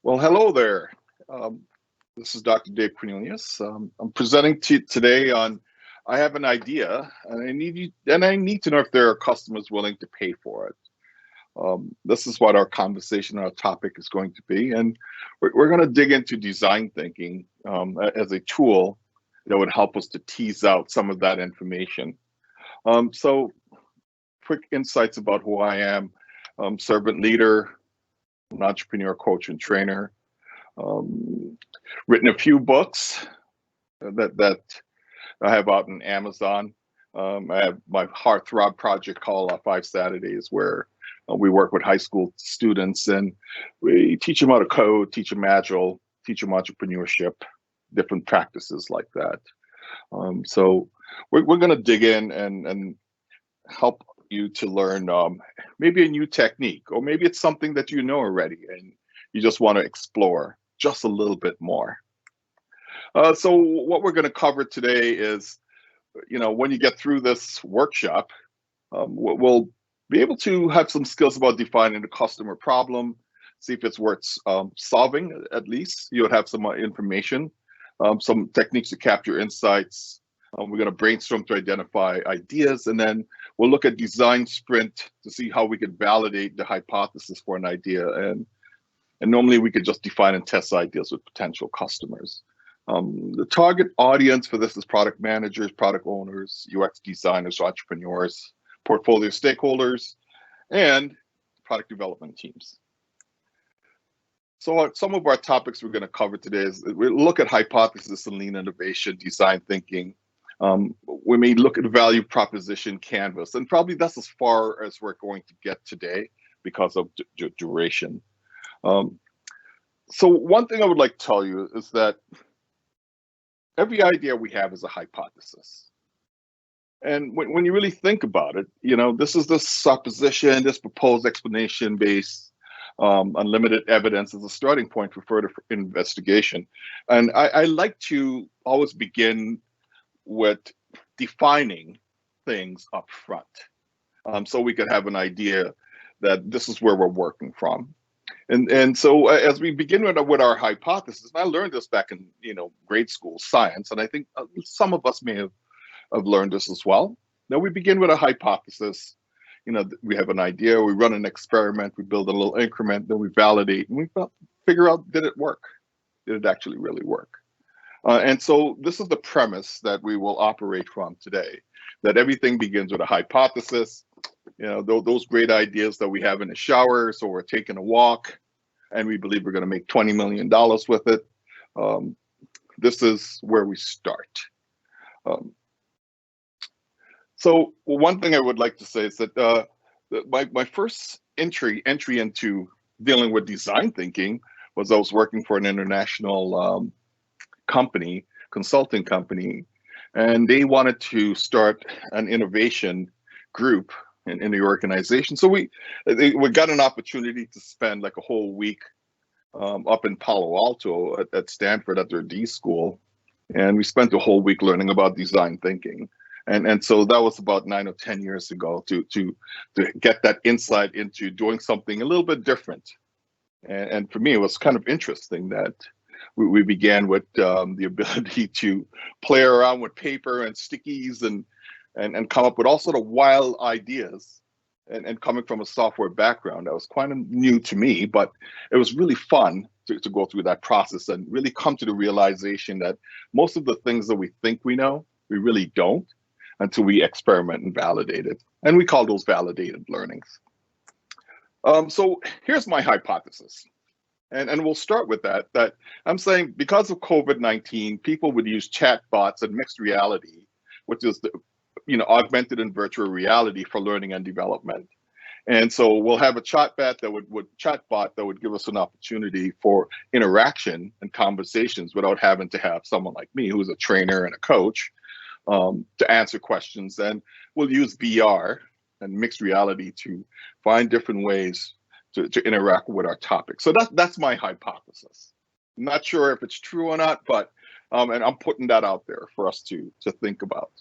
Well, hello there. Um, this is Dr. Dave Cornelius. I'm presenting to today on I have an idea and I need to know if there are customers willing to pay for it. This is what our conversation, our topic is going to be, and we're going to dig into design thinking as a tool that would help us to tease out some of that information. So, quick insights about who I am: servant leader, an entrepreneur, coach, and trainer. Um, Written a few books that I have out on Amazon. I have my heartthrob project called 5 Saturdays, where we work with high school students and we teach them how to code, teach them agile, teach them entrepreneurship, different practices like that. So we're going to dig in and help you to learn maybe a new technique, or maybe it's something that you know already and you just want to explore just a little bit more. So what we're going to cover today is, when you get through this workshop, we'll be able to have some skills about defining the customer problem, see if it's worth solving. At least you'll have some information, some techniques to capture insights. We're going to brainstorm to identify ideas, and then we'll look at design sprint to see how we could validate the hypothesis for an idea. And normally we could just define and test ideas with potential customers. The target audience for this is product managers, product owners, UX designers, entrepreneurs, portfolio stakeholders, and product development teams. So some of our topics we're going to cover today is we look at hypothesis and lean innovation, design thinking. We may look at value proposition canvas, and probably that's as far as we're going to get today because of duration. So one thing I would like to tell you is that every idea we have is a hypothesis. And when you really think about it, this is the supposition, this proposed explanation based unlimited evidence as a starting point for further investigation. And I like to always begin with defining things up front, so we could have an idea that this is where we're working from. And so as we begin with our hypothesis, and I learned this back in grade school science, and I think some of us may have learned this as well. Now we begin with a hypothesis. We have an idea, we run an experiment, we build a little increment, then we validate, and we figure out, did it work? Did it actually really work? And so this is the premise that we will operate from today, that everything begins with a hypothesis. Those great ideas that we have in the shower, so we're taking a walk and we believe we're going to make $20 million with it. This is where we start. So one thing I would like to say is that my first entry into dealing with design thinking was I was working for an international consulting company, and they wanted to start an innovation group in the organization. So we got an opportunity to spend like a whole week up in Palo Alto at Stanford at their D school, and we spent a whole week learning about design thinking. And so that was about 9 or 10 years ago to get that insight into doing something a little bit different. And for me, it was kind of interesting that we began with the ability to play around with paper and stickies and come up with all sort of wild ideas. And coming from a software background, that was quite new to me, but it was really fun to go through that process and really come to the realization that most of the things that we think we know, we really don't until we experiment and validate it. And we call those validated learnings. So here's my hypothesis. And we'll start with that I'm saying because of COVID-19, people would use chatbots and mixed reality, which is the augmented and virtual reality for learning and development. And so we'll have a chatbot that would give us an opportunity for interaction and conversations without having to have someone like me, who's a trainer and a coach, to answer questions. And we'll use VR and mixed reality to find different ways to interact with our topic. So that's my hypothesis. I'm not sure if it's true or not, but and I'm putting that out there for us to think about.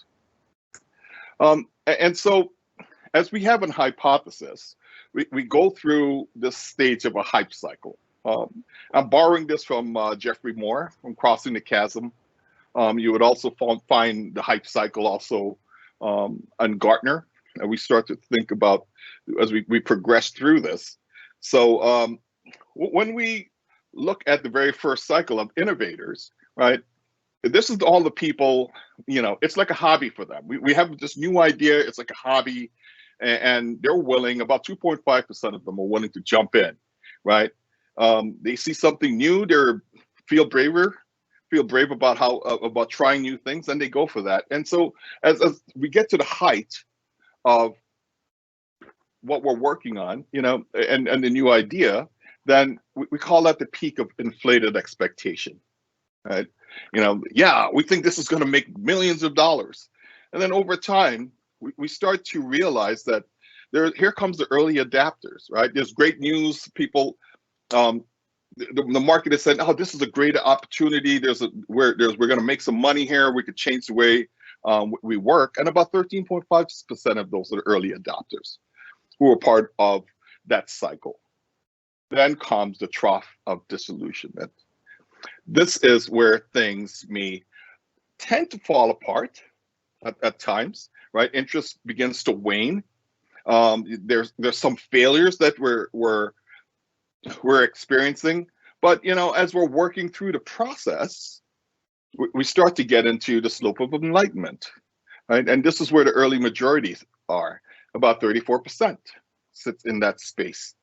And so as we have a hypothesis, we go through this stage of a hype cycle. I'm borrowing this from Jeffrey Moore from Crossing the Chasm. You would also find the hype cycle also on Gartner. And we start to think about as we progress through this. So when we look at the very first cycle of innovators, right? This is all the people, it's like a hobby for them. We have this new idea, it's like a hobby, and they're willing, about 2.5% of them are willing to jump in, right? They see something new, feel brave about about trying new things, and they go for that. And so as we get to the height of what we're working on, and the new idea, then we call that the peak of inflated expectation, right? Yeah, we think this is going to make millions of dollars. And then over time, we start to realize that here comes the early adapters, right? There's great news. People, the market is saying, oh, this is a great opportunity. We're going to make some money here. We could change the way we work. And about 13.5% of those are early adopters who are part of that cycle. Then comes the trough of disillusionment. This is where things may tend to fall apart at times, right? Interest begins to wane. There's some failures that we're experiencing, but as we're working through the process, we start to get into the slope of enlightenment, right? And this is where the early majorities are. About 34% sits in that space.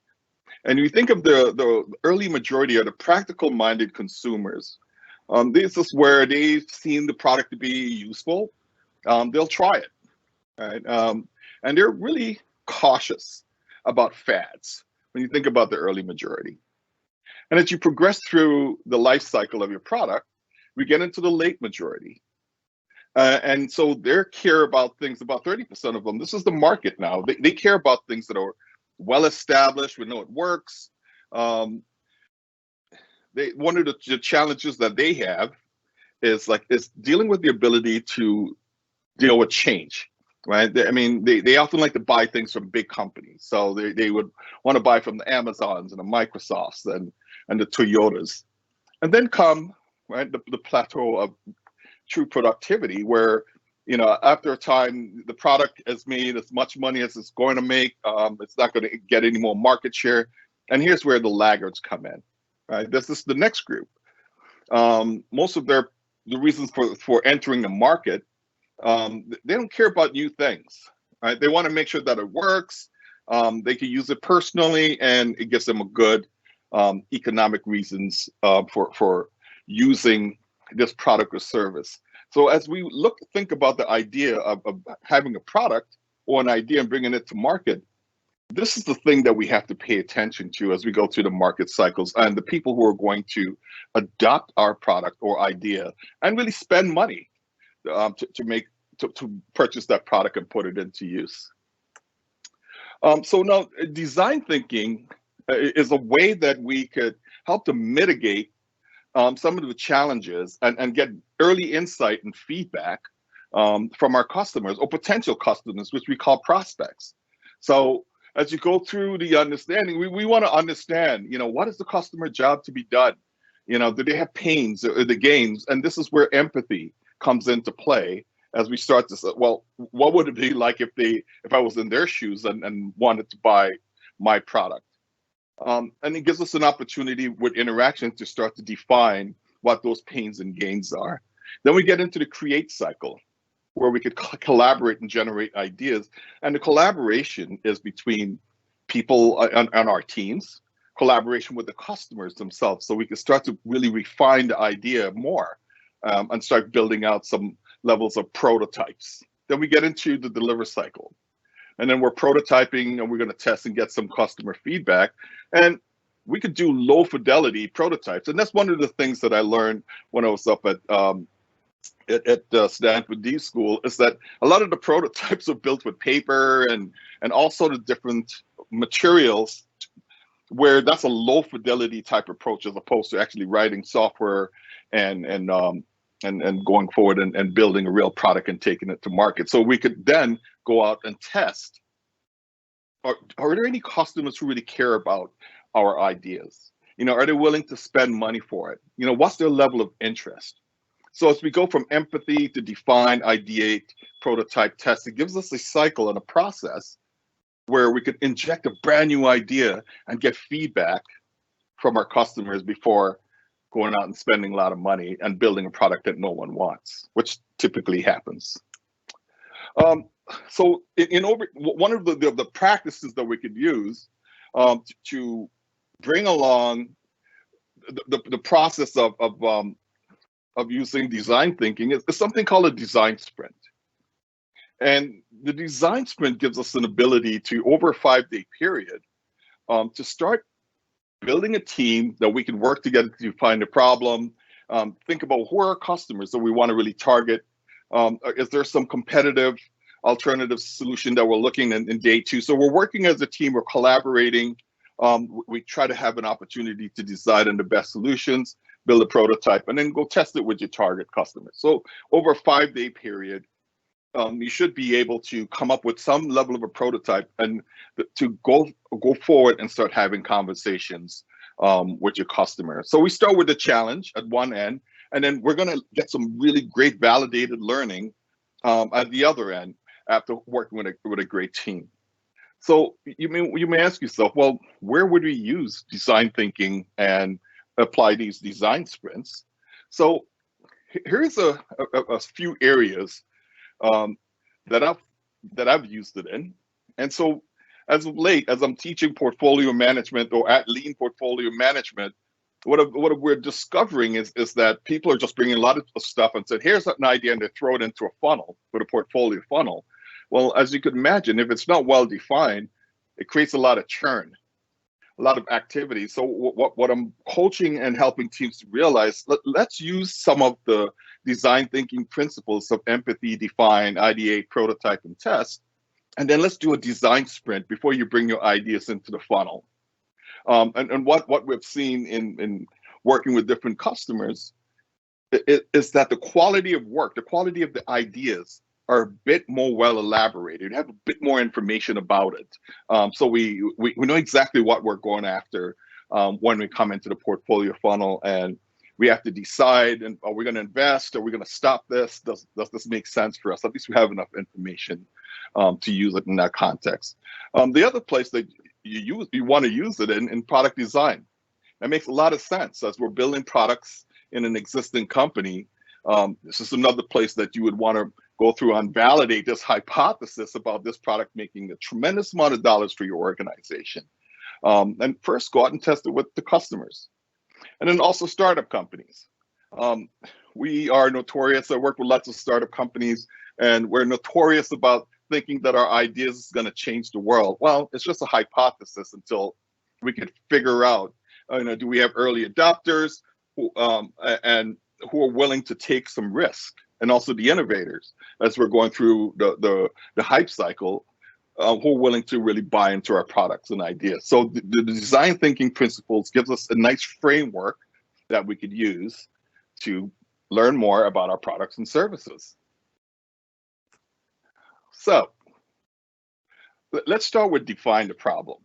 And you think of the early majority are the practical-minded consumers. This is where they've seen the product to be useful. They'll try it, right? And they're really cautious about fads when you think about the early majority. And as you progress through the life cycle of your product, we get into the late majority. And so they care about things, about 30% of them. This is the market now. They care about things that are well established. We know it works. One of the challenges that they have is dealing with the ability to deal with change, right? They often like to buy things from big companies. So they would want to buy from the Amazons and the Microsofts and the Toyotas. And then come, right, the plateau of true productivity where, after a time, the product has made as much money as it's going to make. It's not going to get any more market share. And here's where the laggards come in, right? This is the next group. Most of the reasons for entering the market, they don't care about new things, right? They want to make sure that it works. They can use it personally, and it gives them a good economic reasons for using this product or service. So as we think about the idea of having a product or an idea and bringing it to market, this is the thing that we have to pay attention to as we go through the market cycles and the people who are going to adopt our product or idea and really spend money to purchase that product and put it into use. So now design thinking is a way that we could help to mitigate some of the challenges and get early insight and feedback from our customers or potential customers, which we call prospects. So as you go through the understanding, we want to understand, what is the customer job to be done? Do they have pains or the gains? And this is where empathy comes into play as we start to say, well, what would it be like if I was in their shoes and wanted to buy my product? And it gives us an opportunity with interaction to start to define what those pains and gains are. Then we get into the create cycle, where we could collaborate and generate ideas. And the collaboration is between people on our teams, collaboration with the customers themselves, so we can start to really refine the idea more and start building out some levels of prototypes. Then we get into the deliver cycle. And then we're prototyping and we're going to test and get some customer feedback. And we could do low fidelity prototypes. And that's one of the things that I learned when I was up at Stanford D School, is that a lot of the prototypes are built with paper and all sort of different materials, where that's a low fidelity type approach as opposed to actually writing software and going forward and building a real product and taking it to market. So we could then go out and test. Are there any customers who really care about our ideas? Are they willing to spend money for it? What's their level of interest? So as we go from empathy to define, ideate, prototype, test, it gives us a cycle and a process where we could inject a brand new idea and get feedback from our customers before going out and spending a lot of money and building a product that no one wants, which typically happens. So one of the practices that we could use to bring along the process of using design thinking is something called a design sprint. And the design sprint gives us an ability to, over a 5-day period, to start building a team that we can work together to find a problem, think about who are our customers that we want to really target. Is there some competitive alternative solution that we're looking in day 2? So we're working as a team, we're collaborating. We try to have an opportunity to decide on the best solutions, build a prototype, and then go test it with your target customers. So over a 5-day period, you should be able to come up with some level of a prototype and to go forward and start having conversations with your customer. So we start with the challenge at one end, and then we're going to get some really great validated learning at the other end after working with a great team. So you may ask yourself, well, where would we use design thinking and apply these design sprints? So here's a few areas that I've used it in. And so as of late, as I'm teaching portfolio management or at lean portfolio management, what we're discovering is that people are just bringing a lot of stuff and said, here's an idea, and they throw it into a funnel, with a portfolio funnel. Well, as you could imagine, if it's not well defined, it creates a lot of churn, a lot of activity. So what I'm coaching and helping teams to realize, let's use some of the design thinking principles of empathy, define, ideate, prototype, and test, and then let's do a design sprint before you bring your ideas into the funnel. And what we've seen in working with different customers is that the quality of work, the quality of the ideas are a bit more well elaborated, have a bit more information about it. So we know exactly what we're going after when we come into the portfolio funnel, and we have to decide, and are we going to invest? Are we going to stop this? Does this make sense for us? At least we have enough information to use it in that context. The other place that you want to use it in product design. That makes a lot of sense as we're building products in an existing company. This is another place that you would want to go through and validate this hypothesis about this product making a tremendous amount of dollars for your organization. And first go out and test it with the customers. And then also startup companies. We are notorious, I work with lots of startup companies, and we're notorious about thinking that our ideas is going to change the world. Well, it's just a hypothesis until we could figure out, do we have early adopters and who are willing to take some risk, and also the innovators as we're going through the hype cycle, who are willing to really buy into our products and ideas. So the design thinking principles gives us a nice framework that we could use to learn more about our products and services. So let's start with define the problem.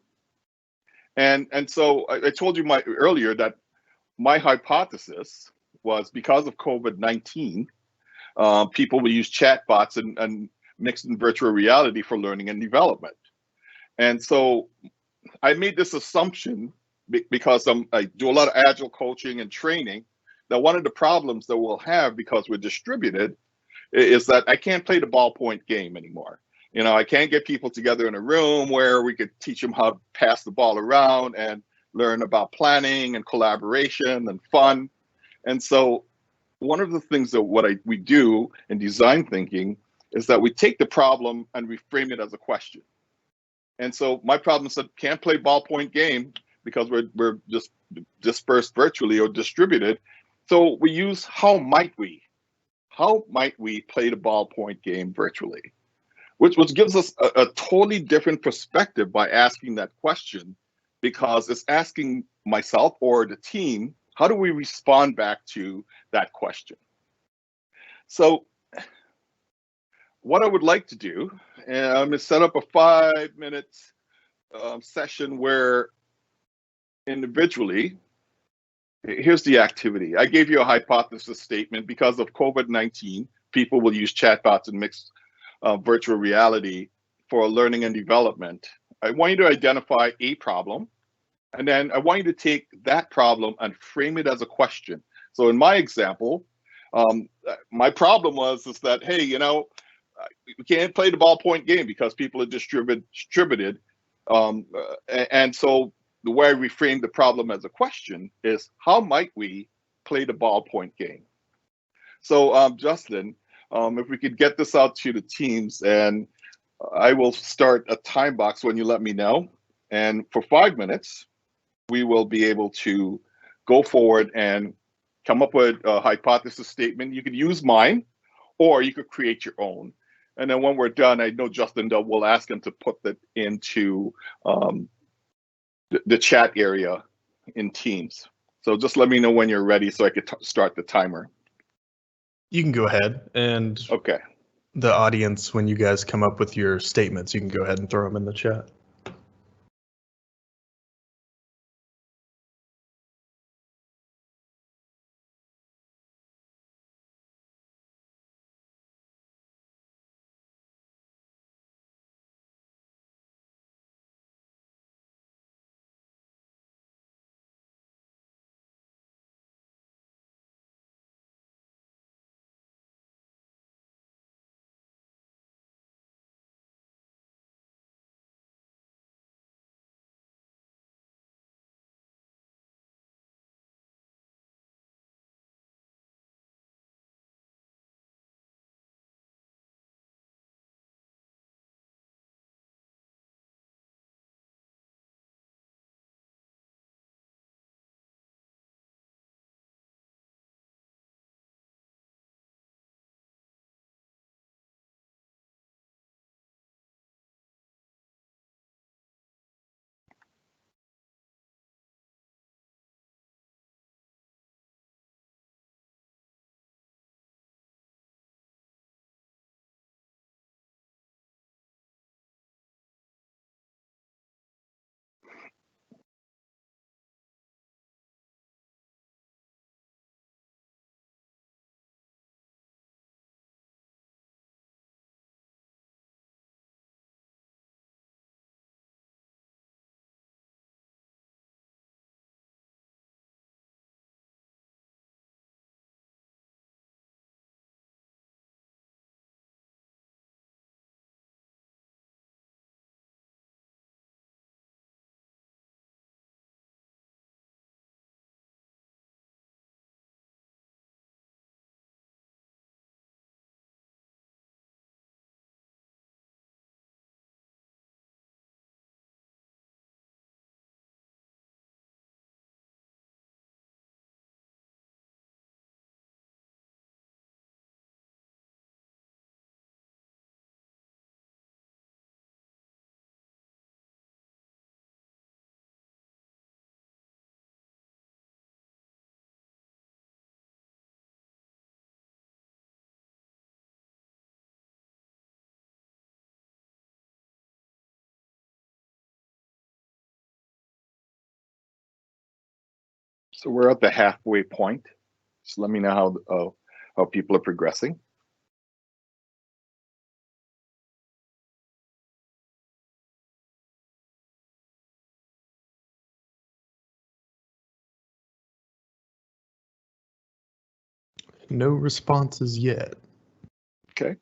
And so I told you earlier that my hypothesis was because of COVID-19, people will use chatbots and mixed in virtual reality for learning and development. And so I made this assumption because I do a lot of agile coaching and training, that one of the problems that we'll have because we're distributed is that I can't play the ballpoint game anymore. I can't get people together in a room where we could teach them how to pass the ball around and learn about planning and collaboration and fun. And so one of the things that we do in design thinking is that we take the problem and we frame it as a question. And so my problem is that can't play ballpoint game because we're just dispersed virtually or distributed. So we use how might we play the ballpoint game virtually, which gives us a totally different perspective by asking that question, because it's asking myself or the team, how do we respond back to that question? So what I would like to do is set up a 5-minute session where individually Here's the activity. I gave you a hypothesis statement. Because of COVID-19, people will use chatbots and mixed virtual reality for learning and development. I want you to identify a problem, and then I want you to take that problem and frame it as a question. So in my example, my problem was is that, hey, we can't play the ballpoint game because people are distributed. And so the way I reframe the problem as a question is, how might we play the ballpoint game? So Justin, if we could get this out to the teams, and I will start a time box when you let me know. And for 5 minutes, we will be able to go forward and come up with a hypothesis statement. You could use mine, or you could create your own. And then when we're done, I know Justin will ask him to put that into the chat area in Teams. So just let me know when you're ready so I could start the timer. You can go ahead, and Okay. the audience, when you guys come up with your statements, you can go ahead and throw them in the chat. So we're at the halfway point. Just let me know how people are progressing. No responses yet. Okay.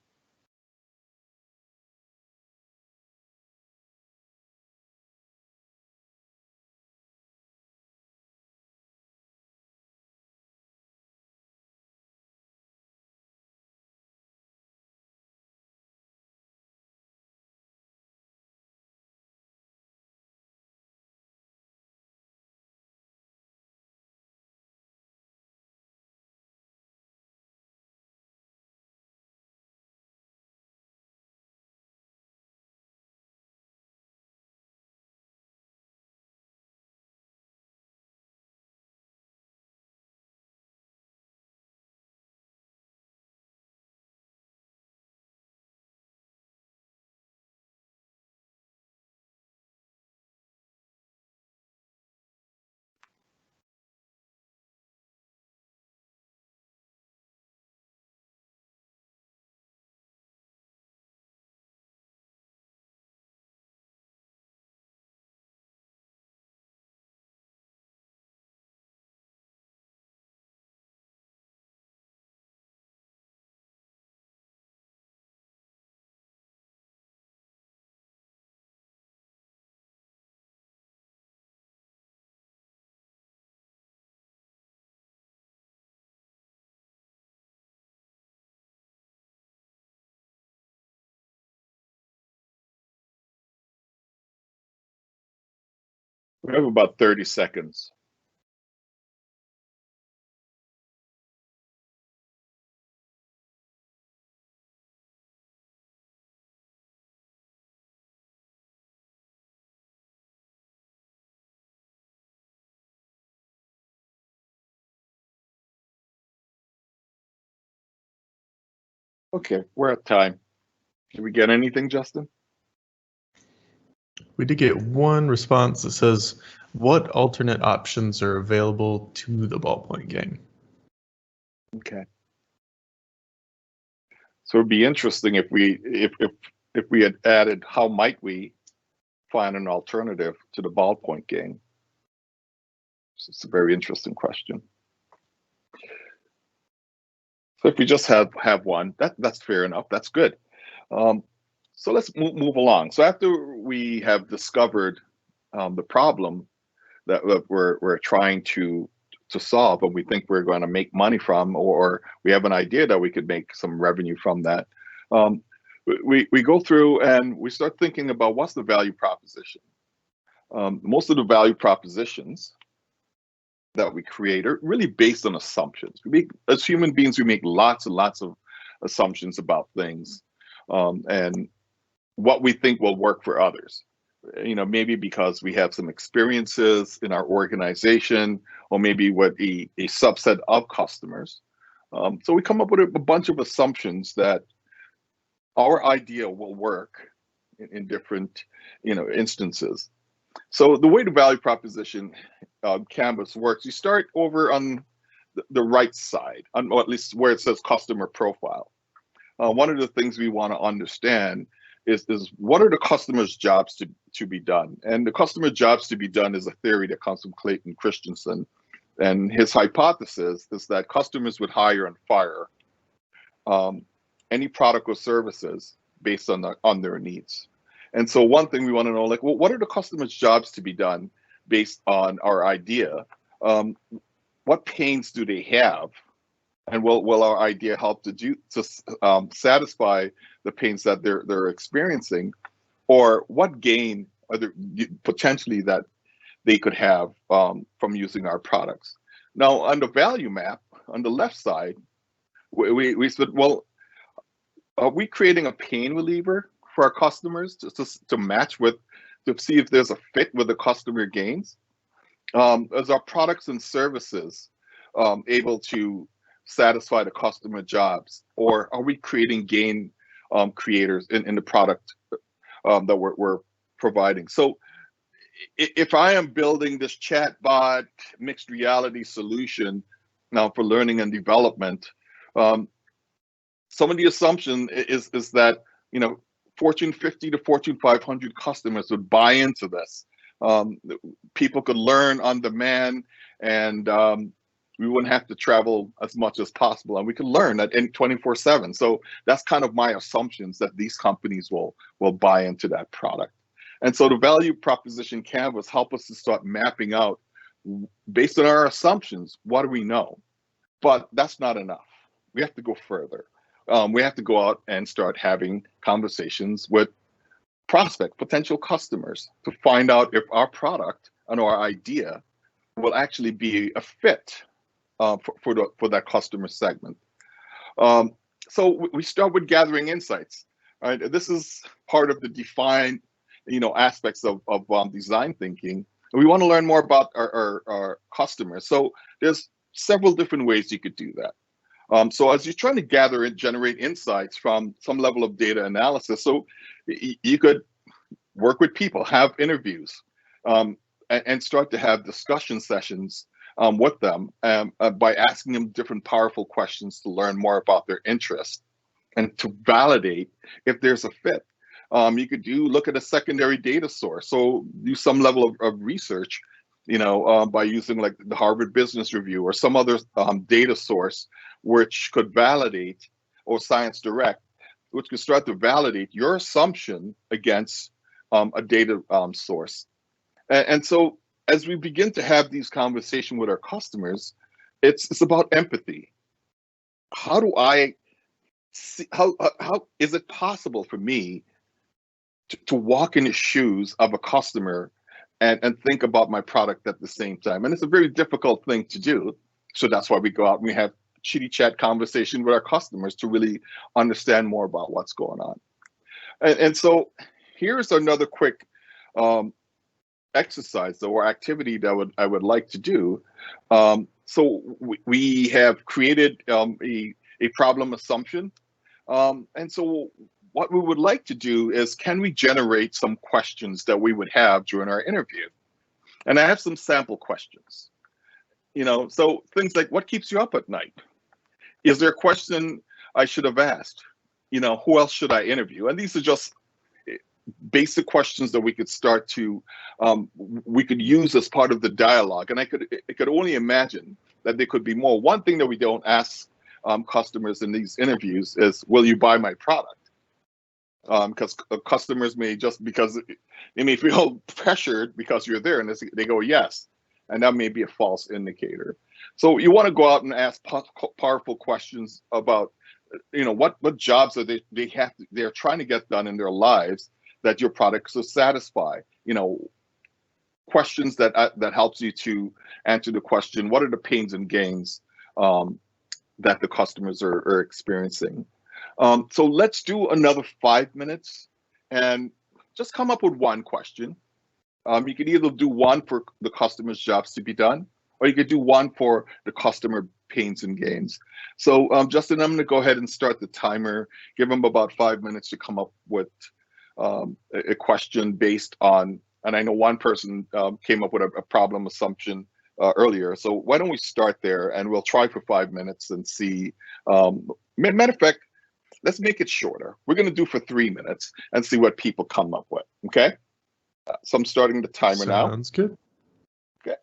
We have about 30 seconds. Okay, we're at time. Did we get anything, Justin? We did get one response that says, what alternate options are available to the ballpoint game? Okay. So it'd be interesting if we had added how might we find an alternative to the ballpoint game. So it's a very interesting question. So if we just have one, that's fair enough. That's good. So let's move along. So after we have discovered the problem that we're trying to solve, and we think we're going to make money from, or we have an idea that we could make some revenue from that, we go through and we start thinking about what's the value proposition. Most of the value propositions that we create are really based on assumptions. As human beings, we make lots and lots of assumptions about things, and what we think will work for others. Maybe because we have some experiences in our organization, or maybe with a subset of customers. So we come up with a bunch of assumptions that our idea will work in different, instances. So the way the value proposition canvas works, you start over on the right side, or at least where it says customer profile. One of the things we want to understand is what are the customer's jobs to be done? And the customer jobs to be done is a theory that comes from Clayton Christensen. And his hypothesis is that customers would hire and fire any product or services based on their needs. And so one thing we want to know, like, well, what are the customer's jobs to be done based on our idea? What pains do they have? And will our idea help to satisfy the pains that they're experiencing, or what gain are there potentially that they could have from using our products? Now, on the value map on the left side, we said, well, are we creating a pain reliever for our customers to match with, to see if there's a fit with the customer gains? Is our products and services able to satisfy the customer jobs, or are we creating gain creators in the product that we're providing? So if I am building this chatbot mixed reality solution now for learning and development, some of the assumption is that Fortune 50 to Fortune 500 customers would buy into this. People could learn on demand, and we wouldn't have to travel as much as possible, and we could learn at 24/7. So that's kind of my assumptions, that these companies will buy into that product. And so the value proposition canvas help us to start mapping out, based on our assumptions, what do we know? But that's not enough. We have to go further. We have to go out and start having conversations with potential customers, to find out if our product and our idea will actually be a fit for that customer segment. So we start with gathering insights. Right? This is part of the defined, aspects of design thinking. We want to learn more about our customers. So there's several different ways you could do that. So as you're trying to gather and generate insights from some level of data analysis, so you could work with people, have interviews, and start to have discussion sessions with them by asking them different powerful questions to learn more about their interests and to validate if there's a fit. You could look at a secondary data source, so do some level of research, by using like the Harvard Business Review or some other data source, which could validate, or Science Direct, which could start to validate your assumption against a data source. And so as we begin to have these conversations with our customers, it's about empathy. How do I see, how is it possible for me to walk in the shoes of a customer and think about my product at the same time. And it's a very difficult thing to do. So that's why we go out and we have chitty chat conversation with our customers to really understand more about what's going on. And so here's another quick um, exercise or activity that I would like to do. So we have created a problem assumption. And so what we would like to do is, can we generate some questions that we would have during our interview? And I have some sample questions. So things like, what keeps you up at night? Is there a question I should have asked? Who else should I interview? And these are just basic questions that we could start to we could use as part of the dialogue. And I could only imagine that there could be more. One thing that we don't ask customers in these interviews is, will you buy my product? Because customers may, just because they may feel pressured because you're there, and they go yes, and that may be a false indicator. So you want to go out and ask powerful questions about what jobs are they're trying to get done in their lives that your products will satisfy. Questions that helps you to answer the question, what are the pains and gains that the customers are experiencing. So let's do another 5 minutes and just come up with one question. You could either do one for the customer's jobs to be done, or you could do one for the customer pains and gains. So Justin, I'm going to go ahead and start the timer. Give them about 5 minutes to come up with a question based on, and I know one person came up with a problem assumption earlier. So why don't we start there, and we'll try for 5 minutes and see. Matter of fact, let's make it shorter. We're going to do for 3 minutes and see what people come up with. Okay. So I'm starting the timer now. Sounds good. Okay.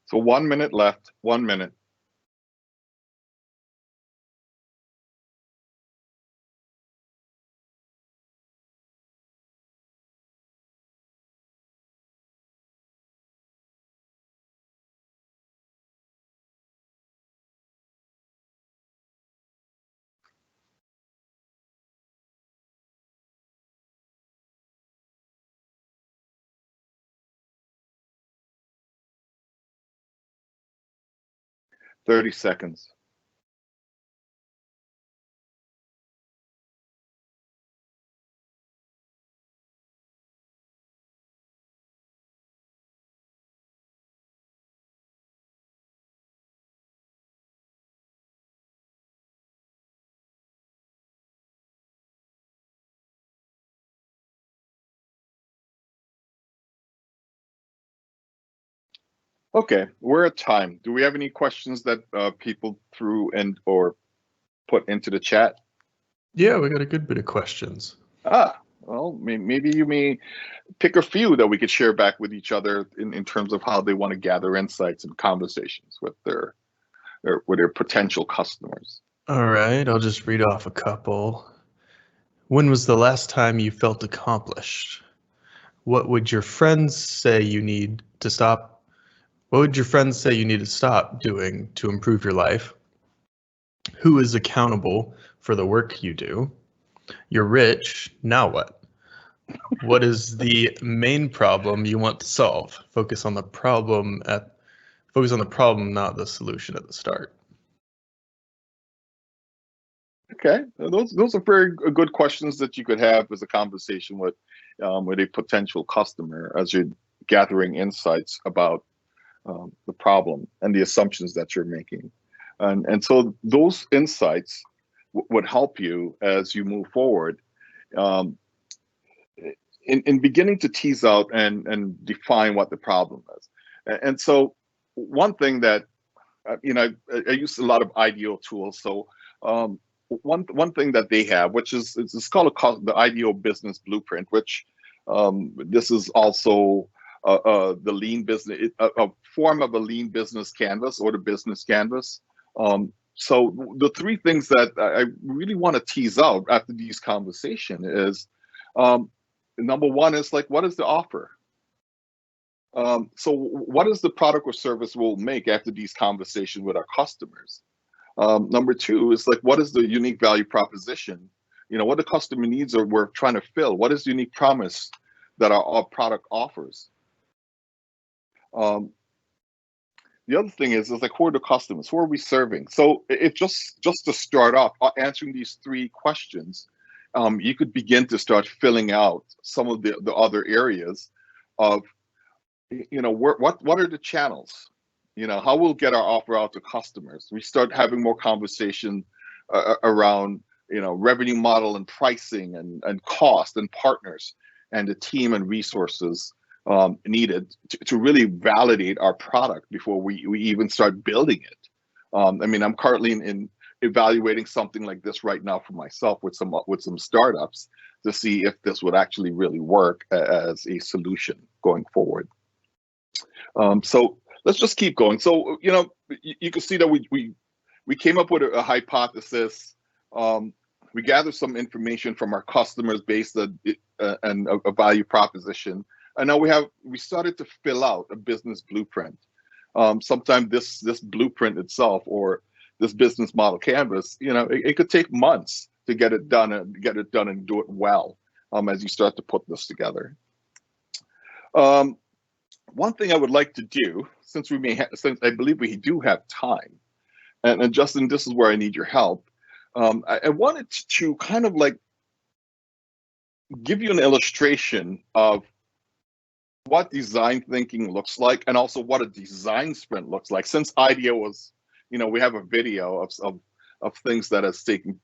So 1 minute left. 1 minute. Thirty seconds. Okay, we're at time. Do we have any questions that people threw and or put into the chat? Yeah, we got a good bit of questions. Well, maybe you may pick a few that we could share back with each other in terms of how they want to gather insights and conversations with their potential customers. All right, I'll just read off a couple. When was the last time you felt accomplished? What would your friends say you need to stop? What would your friends say you need to stop doing to improve your life? Who is accountable for the work you do? You're rich, now what? What is the main problem you want to solve? Focus on the problem, not the solution at the start. Okay, those are very good questions that you could have as a conversation with a potential customer as you're gathering insights about the problem and the assumptions that you're making, and so those insights would help you as you move forward um, in beginning to tease out and define what the problem is. And so one thing that I use a lot of IDEO tools. So one thing that they have, which is it's called the IDEO Business Blueprint, which this is also the lean business, a form of a lean business canvas or the business canvas. So the three things that I really want to tease out after these conversation is um, number one is like, what is the offer? So what is the product or service we'll make after these conversations with our customers? Number two is like, what is the unique value proposition? What the customer needs are we're trying to fill. What is the unique promise that our product offers? Um, the other thing is like, who are the customers? Who are we serving? So if just to start off answering these three questions, you could begin to start filling out some of the other areas of what are the channels, how we'll get our offer out to customers. We start having more conversation around revenue model and pricing and cost and partners and the team and resources needed to really validate our product before we even start building it. I'm currently in evaluating something like this right now for myself with some startups to see if this would actually really work as a solution going forward. So let's just keep going. So you can see that we came up with a hypothesis. We gathered some information from our customers based on a value proposition, and now we started to fill out a business blueprint. Sometimes this blueprint itself or this business model canvas, it could take months to get it done and do it well as you start to put this together. One thing I would like to do, since I believe we do have time, and Justin, this is where I need your help. I wanted to kind of like give you an illustration of what design thinking looks like, and also what a design sprint looks like. Since IDEO was, we have a video of things that has taken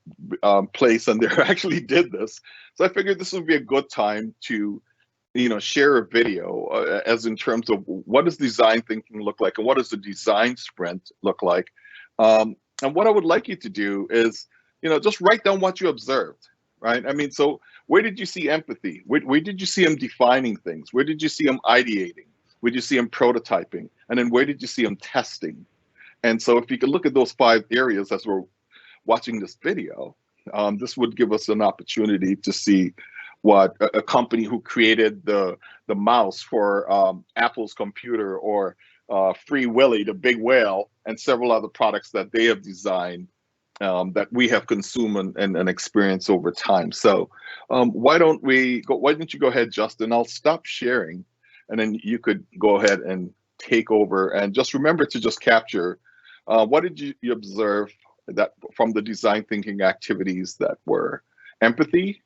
place, and they actually did this. So I figured this would be a good time to share a video as in terms of what does design thinking look like and what does the design sprint look like. And what I would like you to do is, just write down what you observed, right? So where did you see empathy? Where did you see him defining things? Where did you see him ideating? Where did you see him prototyping? And then where did you see him testing? And so if you could look at those 5 areas as we're watching this video, this would give us an opportunity to see what a company who created the mouse for Apple's computer, or Free Willy, the big whale, and several other products that they have designed that we have consumed and experienced over time. So why don't you go ahead, Justin? I'll stop sharing, and then you could go ahead and take over. And just remember to just capture what did you observe that from the design thinking activities that were empathy,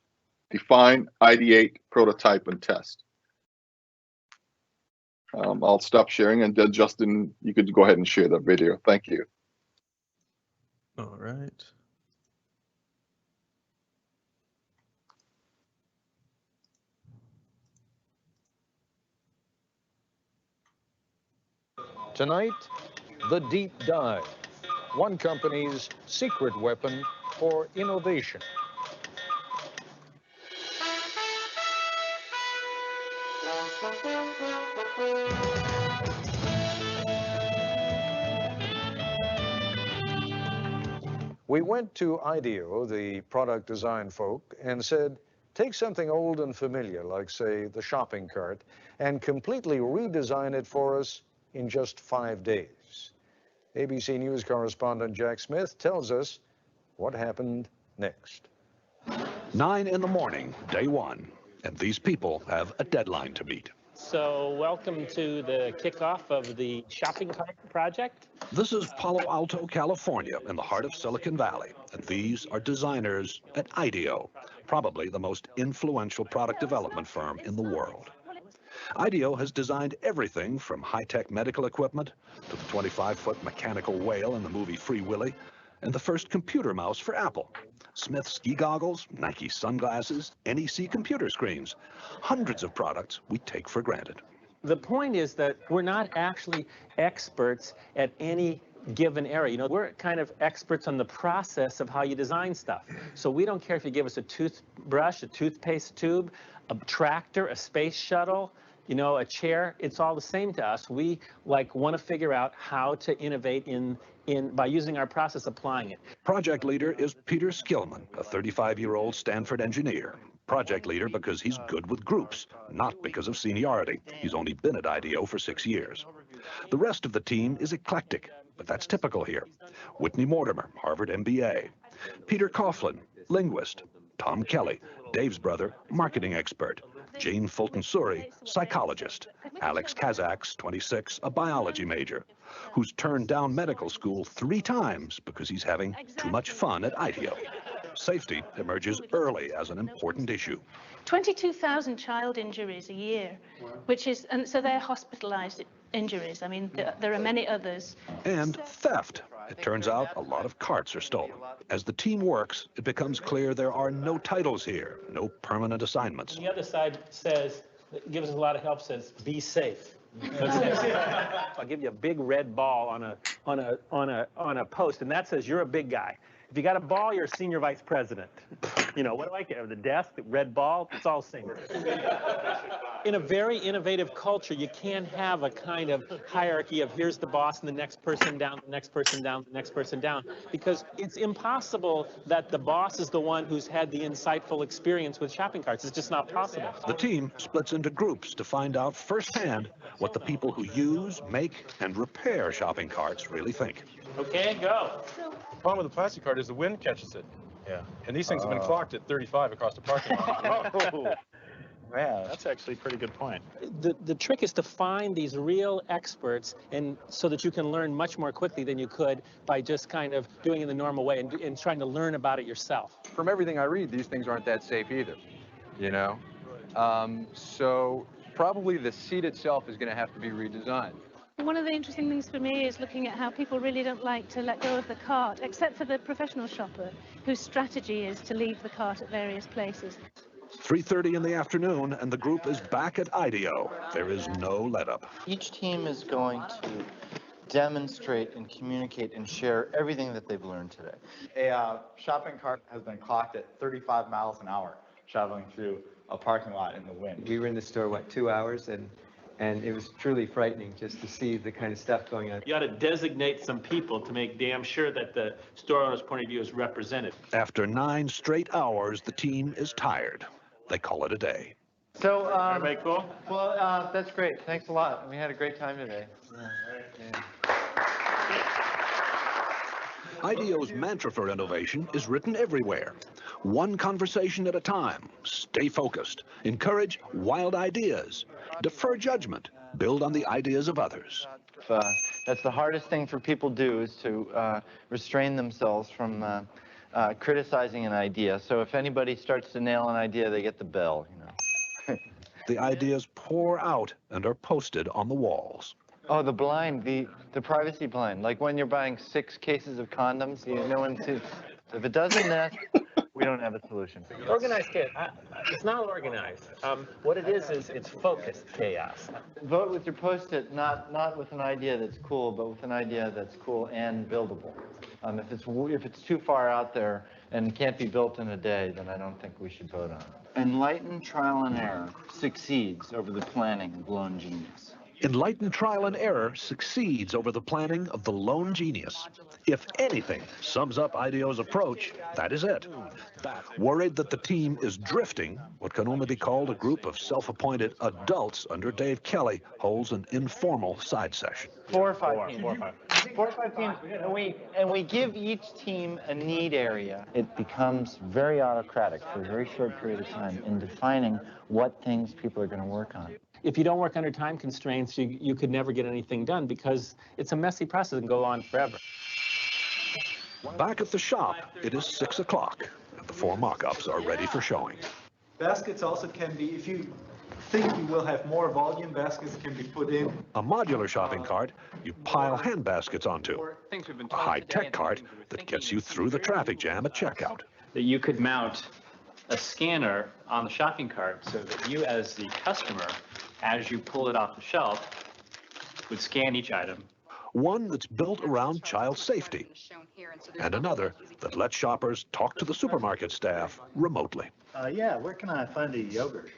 define, ideate, prototype, and test. I'll stop sharing, and then Justin, you could go ahead and share that video. Thank you. All right. Tonight, the deep dive, one company's secret weapon for innovation. We went to IDEO, the product design folk, and said, take something old and familiar, like, say, the shopping cart, and completely redesign it for us in just 5 days. ABC News correspondent Jack Smith tells us what happened next. 9 in the morning, day one, and these people have a deadline to meet. So welcome to the kickoff of the shopping cart project. This is Palo Alto, California, in the heart of Silicon Valley, and these are designers at IDEO, probably the most influential product development firm in the world. IDEO has designed everything from high-tech medical equipment to the 25-foot mechanical whale in the movie Free Willy, and the first computer mouse for Apple. Smith ski goggles, Nike sunglasses, NEC computer screens. Hundreds of products we take for granted. The point is that we're not actually experts at any given area. You know, we're kind of experts on the process of how you design stuff. So we don't care if you give us a toothbrush, a toothpaste tube, a tractor, a space shuttle, you know, a chair. It's all the same to us. We want to figure out how to innovate by using our process, applying it. Project leader is Peter Skillman, a 35-year-old Stanford engineer. Project leader because he's good with groups, not because of seniority. He's only been at IDEO for 6 years. The rest of the team is eclectic, but that's typical here. Whitney Mortimer, Harvard MBA. Peter Coughlin, linguist. Tom Kelly, Dave's brother, marketing expert. Jane Fulton-Suri, psychologist. Alex Kazaks, 26, a biology major, who's turned down medical school 3 times because he's having too much fun at IDEO. Safety emerges early as an important issue. 22,000 child injuries a year, and so they're hospitalized injuries. I mean, there are many others. And theft. It turns out a lot of carts are stolen. As the team works, it becomes clear there are no titles here, no permanent assignments. The other side gives us a lot of help, says, be safe. I'll give you a big red ball on a post, and that says you're a big guy. If you got a ball, you're a senior vice president. You know, what do I care? The desk, the red ball, it's all the same. In a very innovative culture, you can't have a kind of hierarchy of here's the boss and the next person down, the next person down, the next person down, because it's impossible that the boss is the one who's had the insightful experience with shopping carts. It's just not possible. The team splits into groups to find out firsthand what the people who use, make, and repair shopping carts really think. Okay, go. The problem with the plastic cart is the wind catches it. Yeah. And these things have been clocked at 35 across the parking lot. Oh, man, that's actually a pretty good point. The trick is to find these real experts, and so that you can learn much more quickly than you could by just kind of doing it the normal way and trying to learn about it yourself. From everything I read, these things aren't that safe either, you know? So probably the seat itself is going to have to be redesigned. One of the interesting things for me is looking at how people really don't like to let go of the cart, except for the professional shopper, whose strategy is to leave the cart at various places. 3:30 in the afternoon, and the group is back at IDEO. There is no let-up. Each team is going to demonstrate and communicate and share everything that they've learned today. A shopping cart has been clocked at 35 miles an hour traveling through a parking lot in the wind. We were in the store, 2 hours, and it was truly frightening just to see the kind of stuff going on. You ought to designate some people to make damn sure that the store owner's point of view is represented. After 9 straight hours, the team is tired. They call it a day. So, everybody cool? Well, that's great. Thanks a lot. We had a great time today. IDEO's mantra for innovation is written everywhere. One conversation at a time. Stay focused. Encourage wild ideas. Defer judgment. Build on the ideas of others. That's the hardest thing for people to do, is to restrain themselves from criticizing an idea. So if anybody starts to nail an idea, they get the bell, you know. The ideas pour out and are posted on the walls. Oh, the blind, the privacy blind. Like when you're buying 6 cases of condoms, no one sees. If it doesn't nest, We don't have a solution. Organized chaos. It's not organized. What it is it's focused chaos. Vote with your Post-it, not with an idea that's cool, but with an idea that's cool and buildable. If it's too far out there and can't be built in a day, then I don't think we should vote on it. Enlightened trial and error succeeds over the planning of lone genius. Enlightened trial and error succeeds over the planning of the lone genius. If anything sums up IDEO's approach, that is it. Worried that the team is drifting, what can only be called a group of self-appointed adults under Dave Kelly holds an informal side session. 4 or 5 teams. 4 or 5 teams, and we give each team a need area. It becomes very autocratic for a very short period of time in defining what things people are going to work on. If you don't work under time constraints, you could never get anything done because it's a messy process and go on forever. Back at the shop, it is 6 o'clock, and the 4 mock-ups are ready for showing. Baskets also can be, if you think you will have more volume, baskets can be put in. A modular shopping cart you pile hand baskets onto. A high-tech cart that gets you through the traffic jam at checkout. That you could mount a scanner on the shopping cart so that you as the customer, as you pull it off the shelf, would scan each item. One that's built around child safety, and another that lets shoppers talk to the supermarket staff remotely. Yeah, where can I find a yogurt?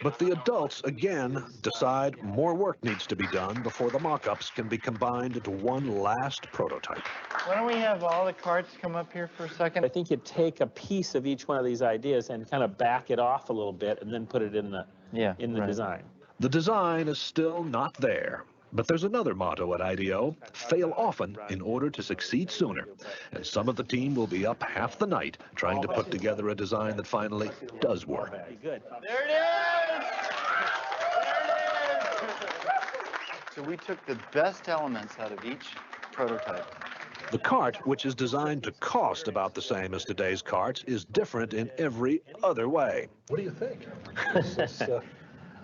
But the adults, again, decide more work needs to be done before the mock-ups can be combined into one last prototype. Why don't we have all the carts come up here for a second? I think you take a piece of each one of these ideas and kind of back it off a little bit and then put it in the design. The design is still not there. But there's another motto at IDEO: fail often in order to succeed sooner. And some of the team will be up half the night trying to put together a design that finally does work. Good. There it is! There it is! So we took the best elements out of each prototype. The cart, which is designed to cost about the same as today's carts, is different in every other way. What do you think?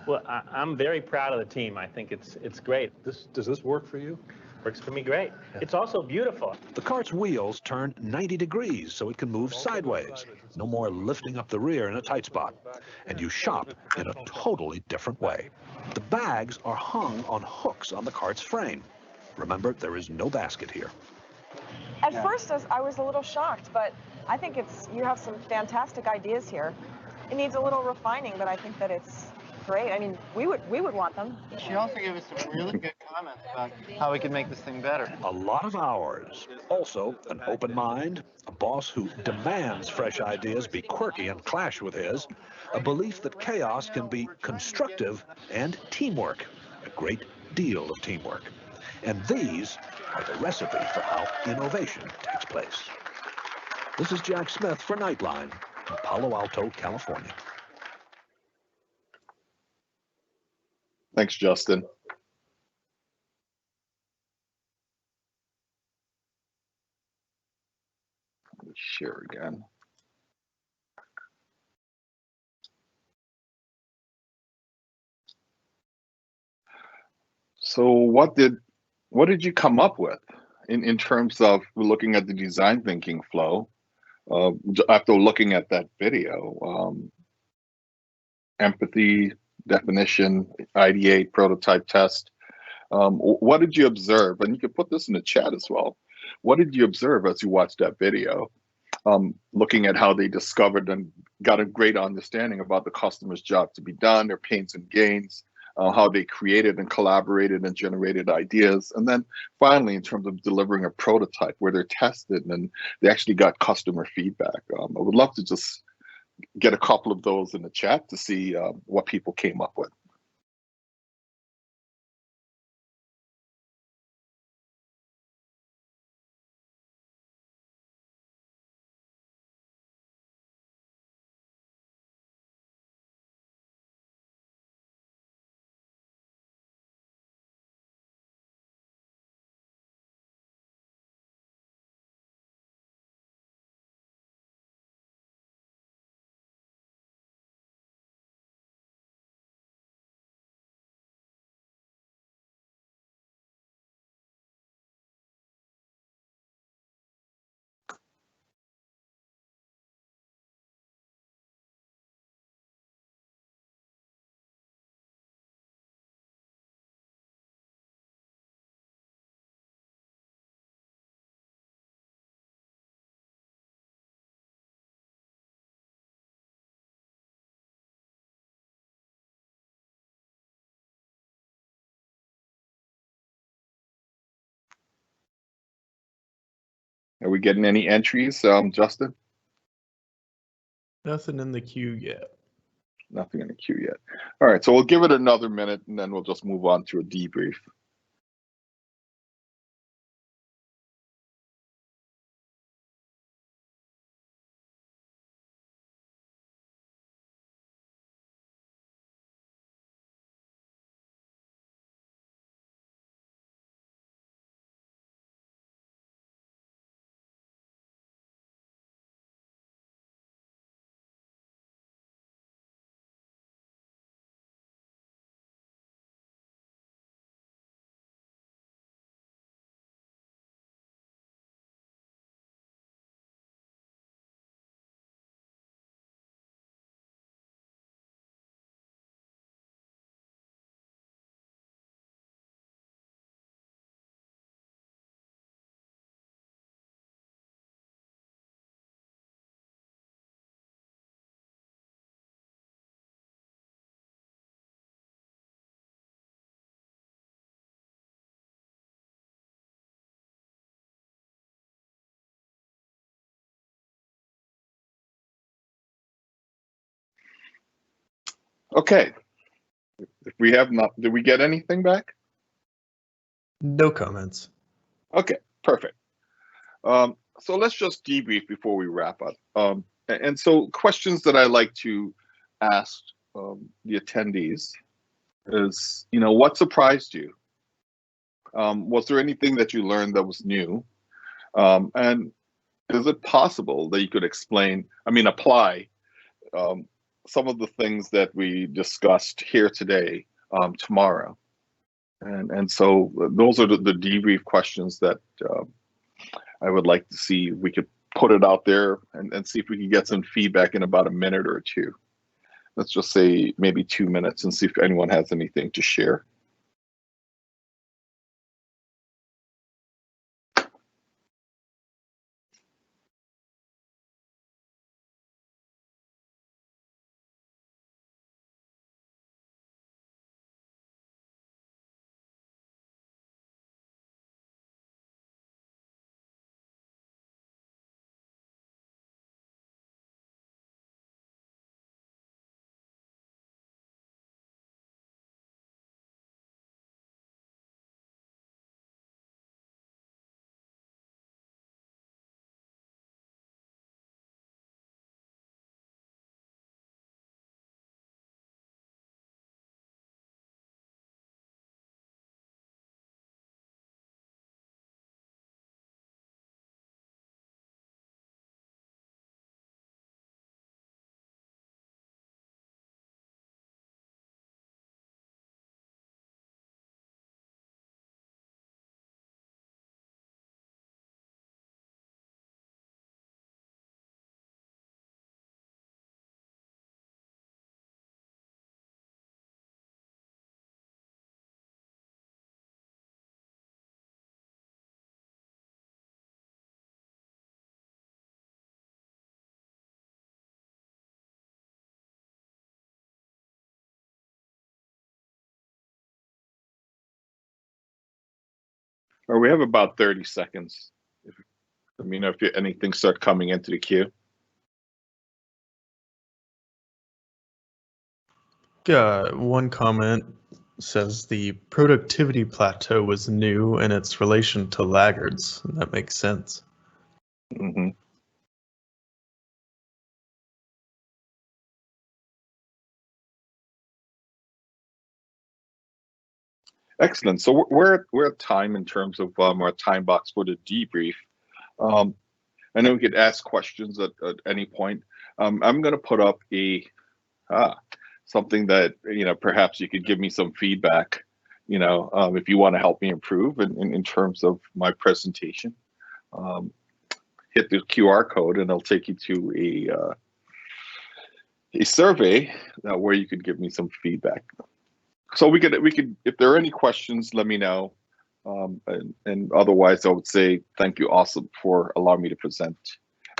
Well, I'm very proud of the team. I think it's great. Does this work for you? Works for me great. It's also beautiful. The cart's wheels turn 90 degrees so it can move sideways. No more lifting up the rear in a tight spot. And you shop in a totally different way. The bags are hung on hooks on the cart's frame. Remember, there is no basket here. At first, I was a little shocked, but I think you have some fantastic ideas here. It needs a little refining, but I think that it's great. I mean, we would want them. She also gave us some really good comments about how we could make this thing better. A lot of hours. Also, an open mind, a boss who demands fresh ideas be quirky and clash with his, a belief that chaos can be constructive, and teamwork, a great deal of teamwork. And these are the recipe for how innovation takes place. This is Jack Smith for Nightline in Palo Alto, California. Thanks, Justin. Let me share again. So what did you come up with in terms of looking at the design thinking flow after looking at that video? Empathy, definition, ideate, prototype, test. What did you observe? And you can put this in the chat as well. What did you observe as you watched that video? Looking at how they discovered and got a great understanding about the customer's job to be done, their pains and gains, how they created and collaborated and generated ideas. And then finally, in terms of delivering a prototype where they're tested and they actually got customer feedback. I would love to just get a couple of those in the chat to see what people came up with. Are we getting any entries, Justin? Nothing in the queue yet. Nothing in the queue yet. All right, so we'll give it another minute, and then we'll just move on to a debrief. Okay. If we have not, did we get anything back? No comments. Okay, perfect. So let's just debrief before we wrap up. And so questions that I like to ask the attendees is, what surprised you? Was there anything that you learned that was new? And is it possible that you could apply some of the things that we discussed here today tomorrow? And so those are the debrief questions that I would like to see if we could put it out there and see if we can get some feedback in about a minute or two. Let's just say maybe 2 minutes and see if anyone has anything to share. Or we have about 30 seconds. If anything start coming into the queue. One comment says the productivity plateau was new in its relation to laggards. And that makes sense. Mm-hmm. Excellent. So we're at time in terms of our time box for the debrief. I know we could ask questions at any point. I'm going to put up something that perhaps you could give me some feedback. If you want to help me improve in terms of my presentation, hit the QR code and it'll take you to a survey where you could give me some feedback. So we could, if there are any questions, let me know. And otherwise, I would say thank you, Awesome, for allowing me to present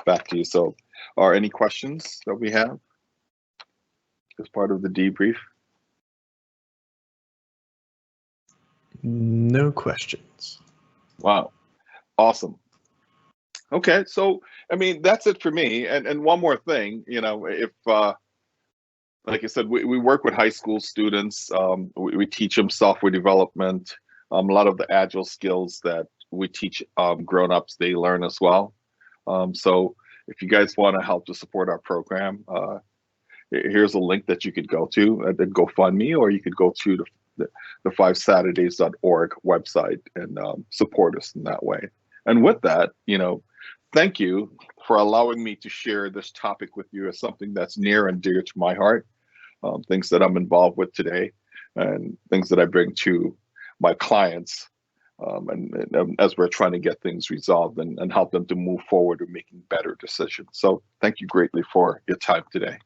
back to you. So, are any questions that we have as part of the debrief? No questions. Wow, awesome. Okay, so I mean that's it for me. And one more thing, you know, if like I said, we work with high school students. We teach them software development. A lot of the agile skills that we teach grown-ups, they learn as well. So if you guys want to help to support our program, here's a link that you could go to at the GoFundMe, or you could go to the 5saturdays.org website and support us in that way. And with that, you know, thank you for allowing me to share this topic with you as something that's near and dear to my heart, things that I'm involved with today, and things that I bring to my clients, and as we're trying to get things resolved and help them to move forward and making better decisions. So thank you greatly for your time today.